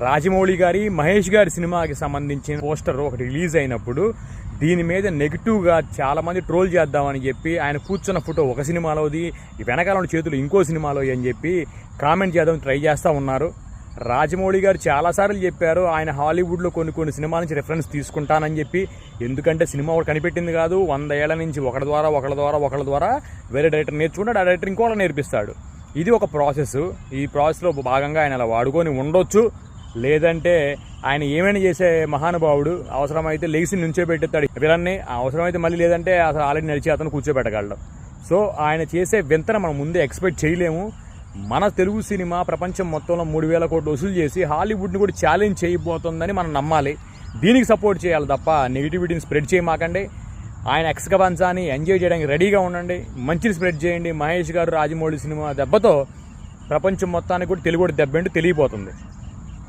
రాజమౌళి గారి మహేష్ గారి సినిమాకి సంబంధించిన పోస్టర్ ఒకటి రిలీజ్ అయినప్పుడు దీని మీద నెగిటివ్గా చాలామంది ట్రోల్ చేద్దామని చెప్పి ఆయన కూర్చున్న ఫోటో ఒక సినిమాలోది, వెనకాల చేతులు ఇంకో సినిమాలో అని చెప్పి కామెంట్ చేద్దామని ట్రై చేస్తూ ఉన్నారు. రాజమౌళి గారు చాలాసార్లు చెప్పారు ఆయన హాలీవుడ్లో కొన్ని సినిమాల నుంచి రెఫరెన్స్ తీసుకుంటానని చెప్పి. ఎందుకంటే సినిమా ఒకటి కనిపెట్టింది కాదు, 100 ఏళ్ల నుంచి ఒకళ్ళ ద్వారా వేరే డైరెక్టర్ నేర్చుకుంటాడు, ఆ డైరెక్టర్ ఇంకోళ్ళని నేర్పిస్తాడు. ఇది ఒక ప్రాసెస్. ఈ ప్రాసెస్లో భాగంగా ఆయన అలా వాడుకొని ఉండొచ్చు. లేదంటే ఆయన ఏమైనా చేసే మహానుభావుడు, అవసరమైతే లెగిసి నుంచోబెట్టేస్తాడు విలన్ని, అవసరమైతే మళ్ళీ లేదంటే అసలు ఆల్రెడీ నడిచి అతను కూర్చోబెట్టగలడు. సో ఆయన చేసే వింతన మనం ముందే ఎక్స్పెక్ట్ చేయలేము. మన తెలుగు సినిమా ప్రపంచం మొత్తంలో 3,000 కోట్లు వసూలు చేసి హాలీవుడ్ని కూడా ఛాలెంజ్ చేయబోతుందని మనం నమ్మాలి. దీనికి సపోర్ట్ చేయాలి తప్ప నెగిటివిటీని స్ప్రెడ్ చేయమాకండి. ఆయన ఎక్స్కబాన్సాని ఎంజాయ్ చేయడానికి రెడీగా ఉండండి, మంచిని స్ప్రెడ్ చేయండి. మహేష్ గారు రాజమౌళి సినిమా దెబ్బతో ప్రపంచం మొత్తానికి కూడా తెలుగు దెబ్బ ఏంటో తెలియబోతుంది.